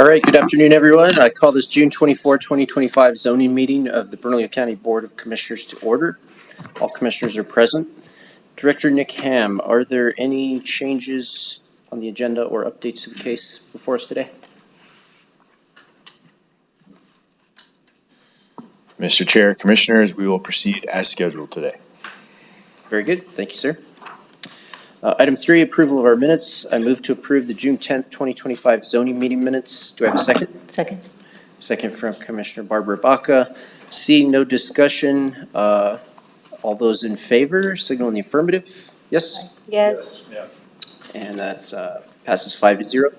All right, good afternoon, everyone. I call this June 24, 2025 zoning meeting of the Bernalillo County Board of Commissioners to order. All commissioners are present. Director Nick Ham, are there any changes on the agenda or updates to the case before us today? Mr. Chair, Commissioners, we will proceed as scheduled today. Very good. Thank you, sir. Item 3, approval of our minutes. I move to approve the June 10th, 2025 zoning meeting minutes. Do I have a second? Second. Second from Commissioner Barbara Baca. Seeing no discussion, all those in favor, signal in the affirmative. Yes? Yes. And that's passes 5-0.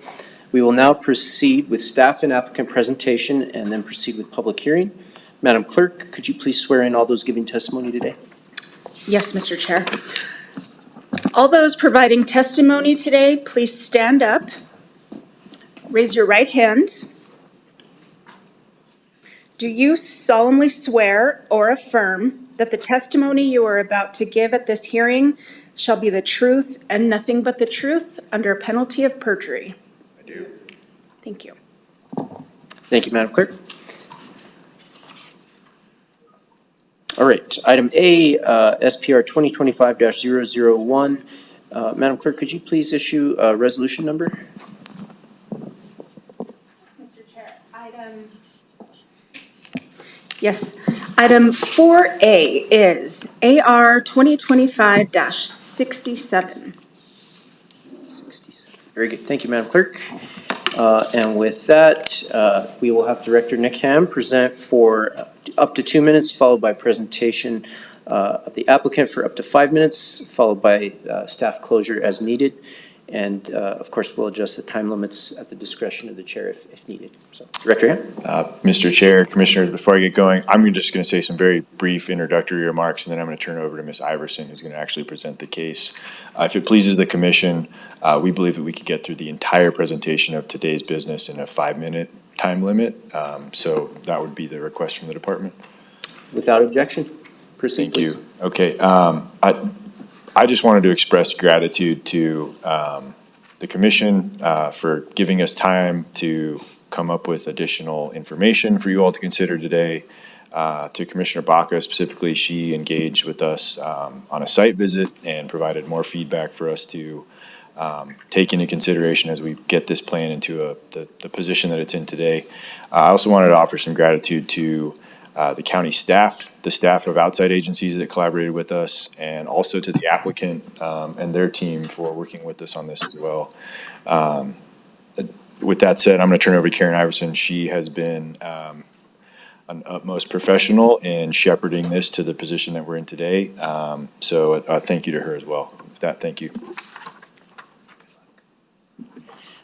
We will now proceed with staff and applicant presentation and then proceed with public hearing. Madam Clerk, could you please swear in all those giving testimony today? Yes, Mr. Chair. All those providing testimony today, please stand up. Raise your right hand. Do you solemnly swear or affirm that the testimony you are about to give at this hearing shall be the truth and nothing but the truth under penalty of perjury? I do. Thank you. Thank you, Madam Clerk. All right, item A, SPR 2025-001. Madam Clerk, could you please issue a resolution number? Mr. Chair, Item 4A is AR 2025-67. 67. Very good. Thank you, Madam Clerk. And with that, we will have Director Nick Ham present for up to 2 minutes, followed by presentation of the applicant for up to 5 minutes, followed by staff closure as needed. And of course, we'll adjust the time limits at the discretion of the chair if needed. So, Director Ham. Mr. Chair, Commissioners, before I get going, I'm just going to say some very brief introductory remarks, and then I'm going to turn it over to Ms. Iverson, who's going to actually present the case. If it pleases the Commission, we believe that we could get through the entire presentation of today's business in a 5-minute time limit. So that would be the request from the department. Without objection, proceed. Thank you. Okay. I just wanted to express gratitude to the Commission for giving us time to come up with additional information for you all to consider today. To Commissioner Baca specifically, she engaged with us on a site visit and provided more feedback for us to take into consideration as we get this plan into the position that it's in today. I also wanted to offer some gratitude to the county staff, the staff of outside agencies that collaborated with us, and also to the applicant and their team for working with us on this as well. With that said, I'm going to turn it over to Karen Iverson. She has been an utmost professional in shepherding this to the position that we're in today. So thank you to her as well. With that, thank you.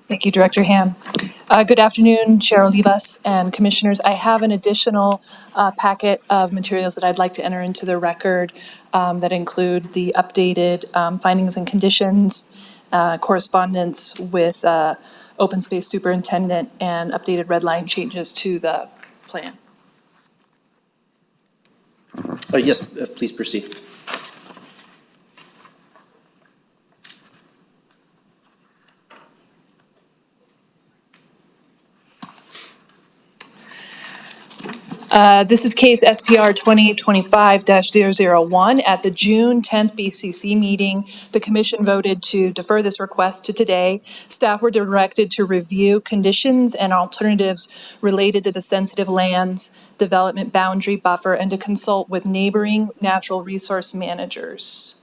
Thank you, Director Ham. Good afternoon, Chair Olivas and Commissioners. I have an additional packet of materials that I'd like to enter into the record that include the updated findings and conditions, correspondence with Open Space Superintendent, and updated red line changes to the plan. Yes, please proceed. This is case SPR 2025-001. At the June 10th BCC meeting, the Commission voted to defer this request to today. Staff were directed to review conditions and alternatives related to the sensitive lands development boundary buffer and to consult with neighboring natural resource managers.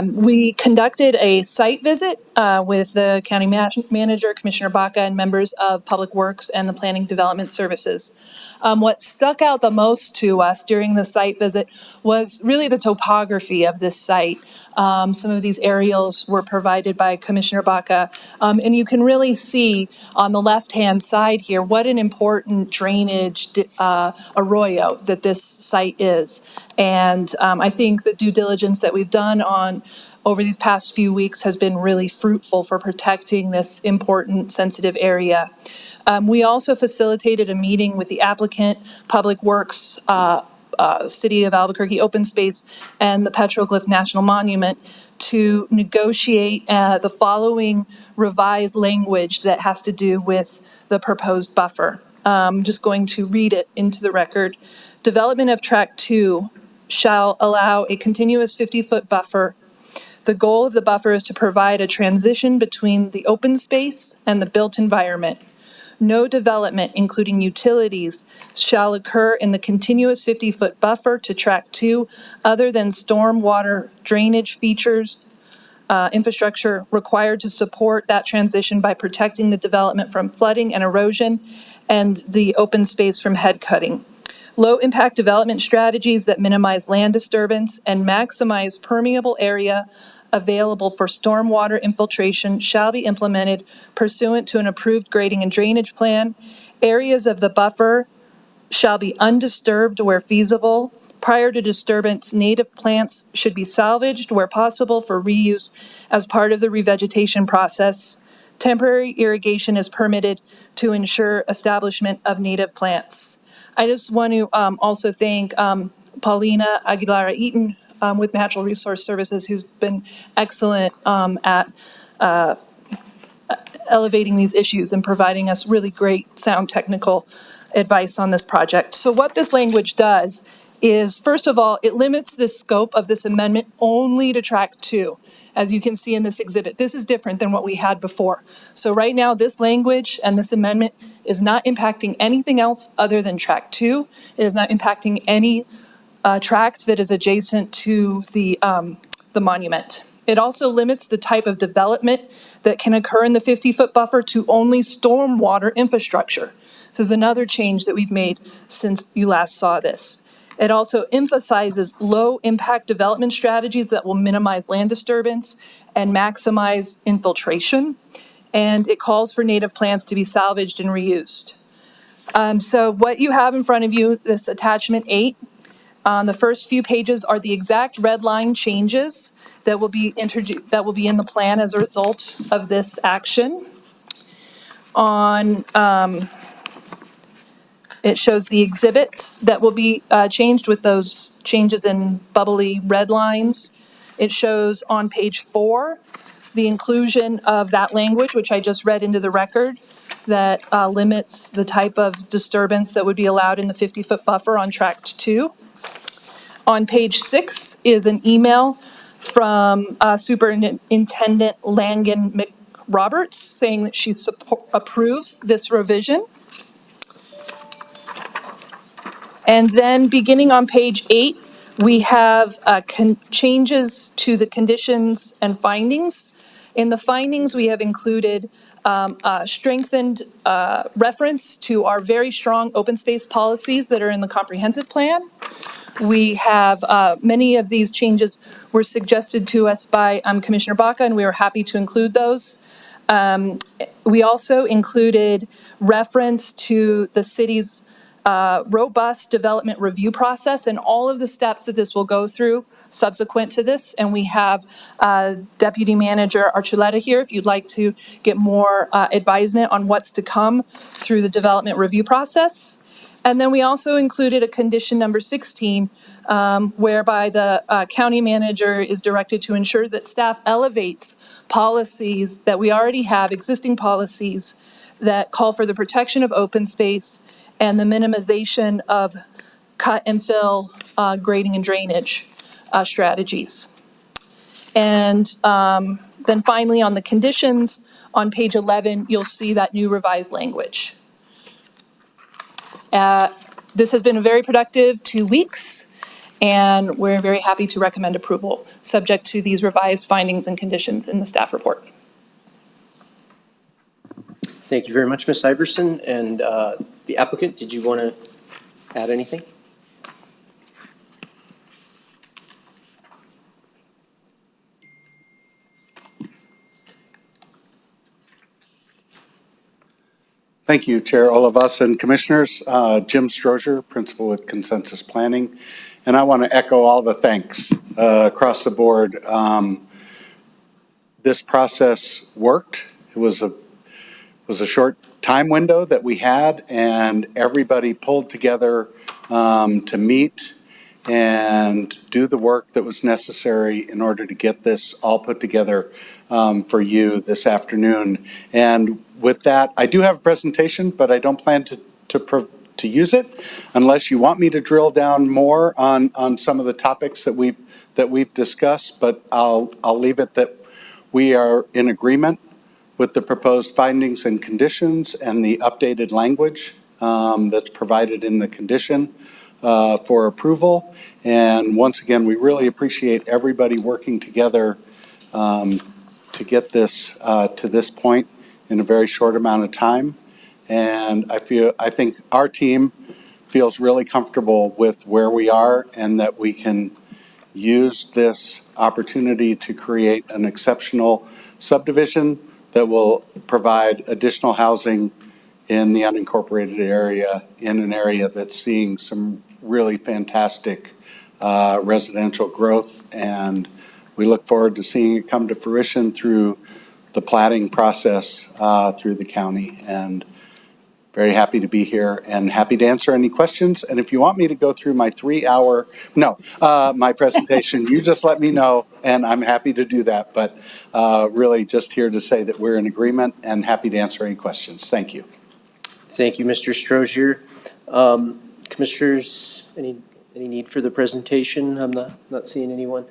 We conducted a site visit with the county manager, Commissioner Baca, and members of Public Works and the Planning Development Services. What stuck out the most to us during the site visit was really the topography of this site. Some of these aerials were provided by Commissioner Baca, and you can really see on the left-hand side here what an important drainage arroyo that this site is. And I think the due diligence that we've done over these past few weeks has been really fruitful for protecting this important sensitive area. We also facilitated a meeting with the applicant, Public Works, City of Albuquerque Open Space and the Petroglyph National Monument to negotiate the following revised language that has to do with the proposed buffer. I'm just going to read it into the record. Development of Track 2 shall allow a continuous 50-foot buffer. The goal of the buffer is to provide a transition between the open space and the built environment. No development, including utilities, shall occur in the continuous 50-foot buffer to Track 2 other than stormwater drainage features, infrastructure required to support that transition by protecting the development from flooding and erosion and the open space from head cutting. Low-impact development strategies that minimize land disturbance and maximize permeable area available for stormwater infiltration shall be implemented pursuant to an approved grading and drainage plan. Areas of the buffer shall be undisturbed where feasible. Prior to disturbance, native plants should be salvaged where possible for reuse as part of the revegetation process. Temporary irrigation is permitted to ensure establishment of native plants. I just want to also thank Paulina Aguilar-Eaton with Natural Resource Services, who's been excellent at elevating these issues and providing us really great sound technical advice on this project. So what this language does is, first of all, it limits the scope of this amendment only to Track 2. As you can see in this exhibit, this is different than what we had before. So right now, this language and this amendment is not impacting anything else other than Track 2. It is not impacting any tract that is adjacent to the monument. It also limits the type of development that can occur in the 50-foot buffer to only stormwater infrastructure. This is another change that we've made since you last saw this. It also emphasizes low-impact development strategies that will minimize land disturbance and maximize infiltration. And it calls for native plants to be salvaged and reused. So what you have in front of you, this attachment 8, on the first few pages are the exact red line changes that will be introduced, that will be in the plan as a result of this action. It shows the exhibits that will be changed with those changes in bubbly red lines. It shows on page 4 the inclusion of that language, which I just read into the record, that limits the type of disturbance that would be allowed in the 50-foot buffer on Tract 2. On page 6 is an email from Superintendent Langan McRoberts saying that she approves this revision. And then beginning on page 8, we have changes to the conditions and findings. In the findings, we have included strengthened reference to our very strong open space policies that are in the comprehensive plan. We have many of these changes were suggested to us by Commissioner Baca, and we were happy to include those. We also included reference to the city's robust development review process and all of the steps that this will go through subsequent to this. And we have Deputy Manager Archuleta here if you'd like to get more advisement on what's to come through the development review process. And then we also included a condition number 16, whereby the county manager is directed to ensure that staff elevates policies that we already have, existing policies that call for the protection of open space and the minimization of cut and fill grading and drainage strategies. And then finally on the conditions, on page 11, you'll see that new revised language. This has been a very productive 2 weeks, and we're very happy to recommend approval, subject to these revised findings and conditions in the staff report. Thank you very much, Ms. Iverson. And the applicant, did you want to add anything? Thank you, Chair Olivas and Commissioners. Jim Strozier, Principal with Consensus Planning. And I want to echo all the thanks across the board. This process worked. It was a short time window that we had, and everybody pulled together to meet and do the work that was necessary in order to get this all put together for you this afternoon. And with that, I do have a presentation, but I don't plan to use it unless you want me to drill down more on some of the topics that we've discussed. But I'll leave it that we are in agreement with the proposed findings and conditions and the updated language that's provided in the condition for approval. And once again, we really appreciate everybody working together to get this to this point in a very short amount of time. And I think our team feels really comfortable with where we are and that we can use this opportunity to create an exceptional subdivision that will provide additional housing in the unincorporated area, in an area that's seeing some really fantastic residential growth. And we look forward to seeing it come to fruition through the platting process through the county. And very happy to be here and happy to answer any questions. And if you want me to go through my my presentation, you just let me know and I'm happy to do that. But really just here to say that we're in agreement and happy to answer any questions. Thank you. Thank you, Mr. Strozier. Commissioners, any need for the presentation? I'm not seeing anyone.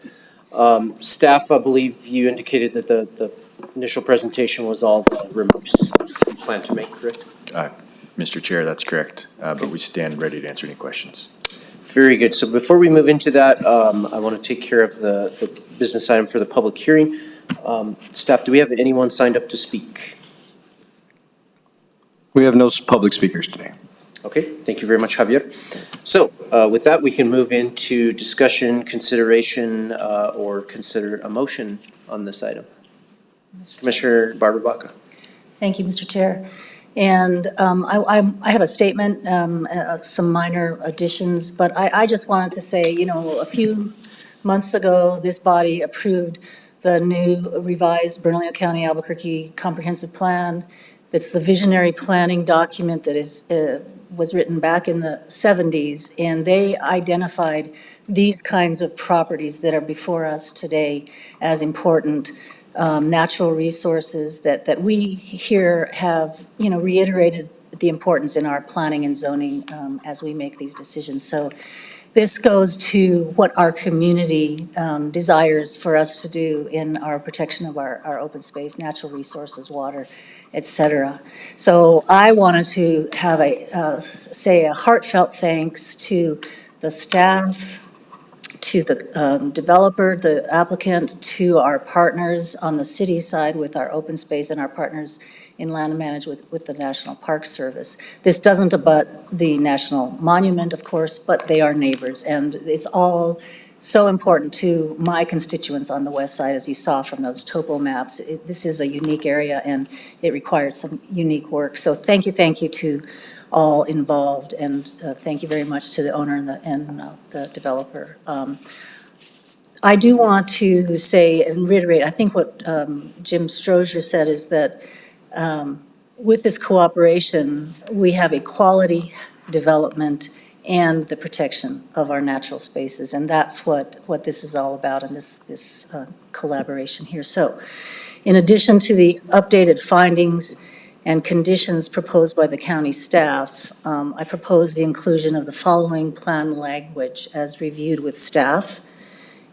Staff, I believe you indicated that the initial presentation was all the remarks you plan to make, correct? Mr. Chair, that's correct, but we stand ready to answer any questions. Very good. So before we move into that, I want to take care of the business item for the public hearing. Staff, do we have anyone signed up to speak? We have no public speakers today. Okay, thank you very much, Javier. So with that, we can move into discussion, consideration, or consider a motion on this item. Commissioner Barbara Baca. Thank you, Mr. Chair. And I have a statement, some minor additions, but I just wanted to say, you know, a few months ago, this body approved the new revised Bernalillo County Albuquerque Comprehensive Plan. It's the visionary planning document that was written back in the 70s, and they identified these kinds of properties that are before us today as important natural resources that we here have, you know, reiterated the importance in our planning and zoning as we make these decisions. So this goes to what our community desires for us to do in our protection of our open space, natural resources, water, et cetera. So I wanted to have say a heartfelt thanks to the staff, to the developer, the applicant, to our partners on the city side with our open space and our partners in land management with the National Park Service. This doesn't abut the National Monument, of course, but they are neighbors, and it's all so important to my constituents on the west side, as you saw from those topo maps. This is a unique area, and it required some unique work. So thank you to all involved, and thank you very much to the owner and the developer. I do want to say and reiterate, I think what Jim Strozier said is that with this cooperation, we have a quality development and the protection of our natural spaces, and that's what this is all about in this collaboration here. So, in addition to the updated findings and conditions proposed by the county staff, I propose the inclusion of the following plan language as reviewed with staff,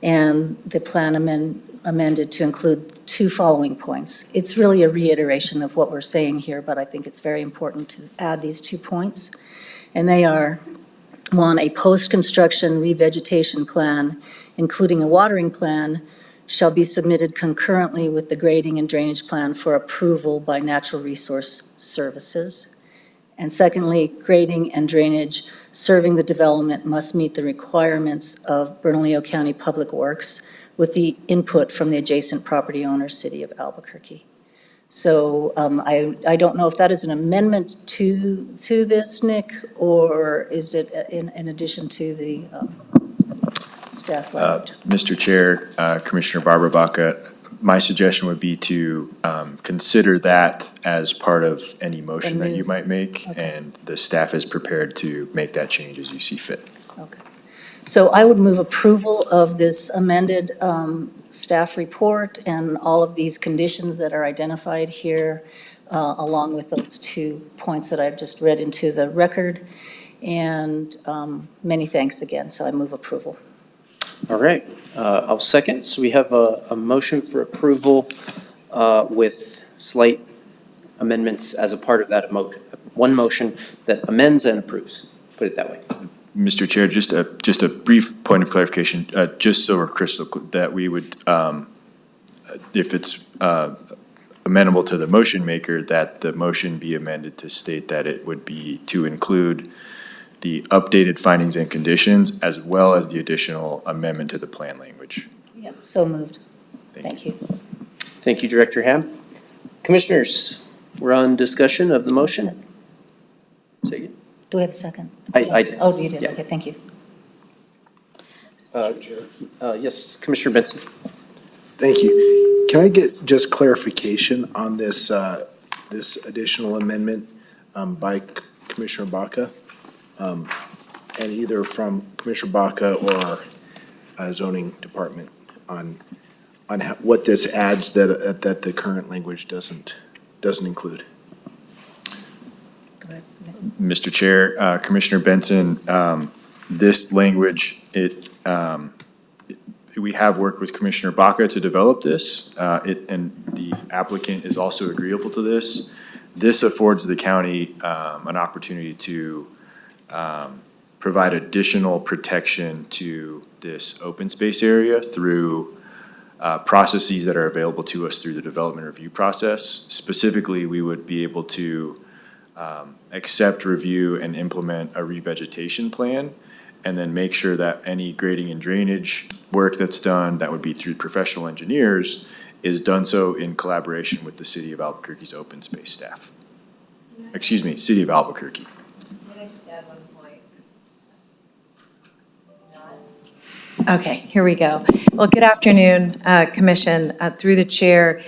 and the plan amended to include two following points. It's really a reiteration of what we're saying here, but I think it's very important to add these 2 points. And they are, 1, a post-construction revegetation plan, including a watering plan, shall be submitted concurrently with the grading and drainage plan for approval by Natural Resource Services. And secondly, grading and drainage serving the development must meet the requirements of Bernalillo County Public Works with the input from the adjacent property owner, City of Albuquerque. So I don't know if that is an amendment to this, Nick, or is it in addition to the staff language? Mr. Chair, Commissioner Barbara Baca, my suggestion would be to consider that as part of any motion that you might make, Okay. and the staff is prepared to make that change as you see fit. Okay. So I would move approval of this amended staff report and all of these conditions that are identified here, along with those 2 points that I've just read into the record. And many thanks again, so I move approval. All right, I'll second. So we have a motion for approval with slight amendments as a part of that one motion that amends and approves, put it that way. Mr. Chair, just a brief point of clarification, just so we're crystal clear, that we would, if it's amenable to the motion maker, that the motion be amended to state that it would be to include the updated findings and conditions as well as the additional amendment to the plan language. Yep, so moved. Thank you. Thank you, Director Ham. Commissioners, we're on discussion of the motion. Say again. Do we have a second? I did. Oh, you did, Yeah. okay, thank you. Yes, Commissioner Benson. Thank you. Can I get just clarification on this, this additional amendment by Commissioner Baca? And either from Commissioner Baca or zoning department on what this adds that the current language doesn't include. Go ahead. Mr. Chair, Commissioner Benson, this language, we have worked with Commissioner Baca to develop this, and the applicant is also agreeable to this. This affords the county an opportunity to provide additional protection to this open space area through processes that are available to us through the development review process. Specifically, we would be able to accept, review, and implement a revegetation plan, and then make sure that any grading and drainage work that's done, that would be through professional engineers, is done so in collaboration with the City of Albuquerque's open space staff. Excuse me, City of Albuquerque. Can I just add one point? Okay, here we go. Well, good afternoon, Commission. Through the chair,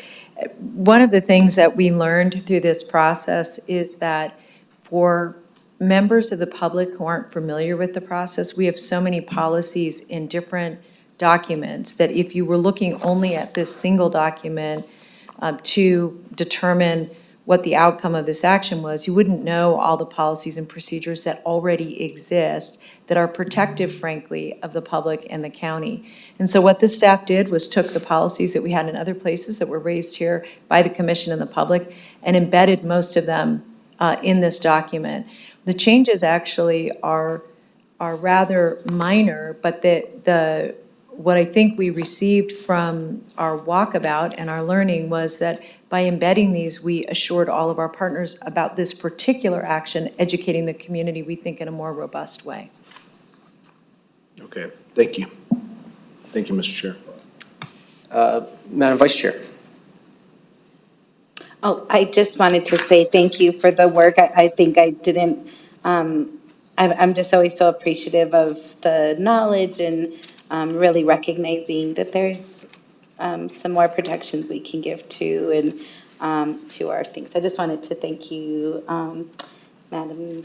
one of the things that we learned through this process is that for members of the public who aren't familiar with the process, we have so many policies in different documents that if you were looking only at this single document to determine what the outcome of this action was, you wouldn't know all the policies and procedures that already exist that are protective, frankly, of the public and the county. And so what the staff did was took the policies that we had in other places that were raised here by the commission and the public and embedded most of them in this document. The changes actually are rather minor, but what I think we received from our walkabout and our learning was that by embedding these, we assured all of our partners about this particular action, educating the community, we think, in a more robust way. Okay, thank you. Thank you, Mr. Chair. Madam Vice Chair. Oh, I just wanted to say thank you for the work. I think I didn't, I'm just always so appreciative of the knowledge and really recognizing that there's some more protections we can give to and to our things. I just wanted to thank you, Madam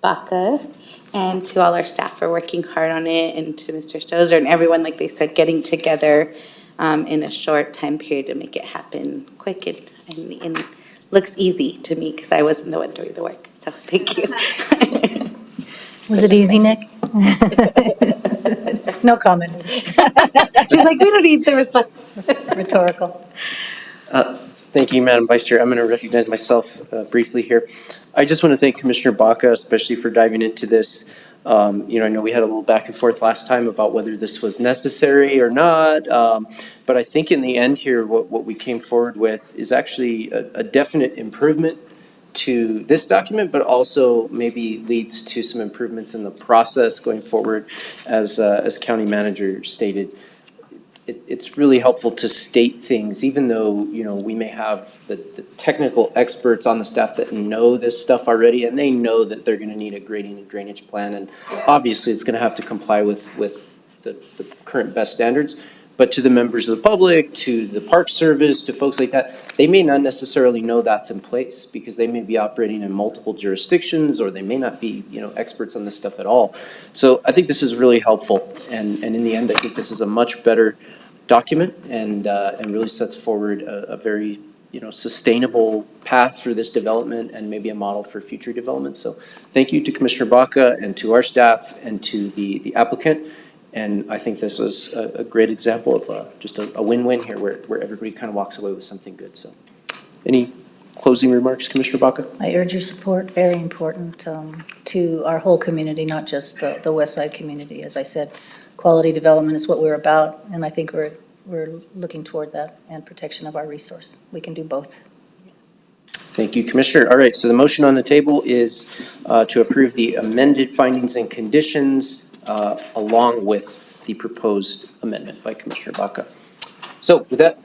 Baca, and to all our staff for working hard on it, and to Mr. Stozer and everyone, like they said, getting together in a short time period to make it happen quick and looks easy to me because I wasn't the one doing the work. So thank you. Was it easy, Nick? No comment. She's like, we don't need the response. Rhetorical. Thank you, Madam Vice Chair. I'm going to recognize myself briefly here. I just want to thank Commissioner Baca, especially for diving into this. I know we had a little back and forth last time about whether this was necessary or not. But I think in the end here, what we came forward with is actually a definite improvement to this document, but also maybe leads to some improvements in the process going forward, as County Manager stated. It's really helpful to state things, even though, we may have the technical experts on the staff that know this stuff already, and they know that they're gonna need a grading and drainage plan, and obviously it's gonna have to comply with the current best standards. But to the members of the public, to the Park Service, to folks like that, they may not necessarily know that's in place because they may be operating in multiple jurisdictions or they may not be, experts on this stuff at all. So I think this is really helpful. And in the end, I think this is a much better document and really sets forward a very, sustainable path for this development and maybe a model for future development. So thank you to Commissioner Baca and to our staff and to the applicant. And I think this was a great example of just a win-win here where everybody kind of walks away with something good. So any closing remarks, Commissioner Baca? I urge your support, very important to our whole community, not just the West Side community. As I said, quality development is what we're about, and I think we're looking toward that and protection of our resource. We can do both. Thank you, Commissioner. All right, so the motion on the table is to approve the amended findings and conditions along with the proposed amendment by Commissioner Baca. So with that,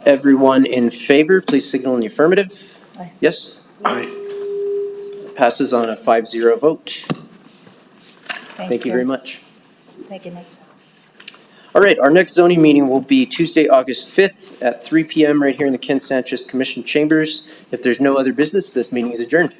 everyone in favor, please signal in the affirmative. Aye. Yes? Aye. Passes on a 5-0 vote. Thank you Chair. very much. Thank you, Nick. All right, our next zoning meeting will be Tuesday, August 5th at 3 p.m. right here in the Ken Sanchez Commission Chambers. If there's no other business, this meeting is adjourned.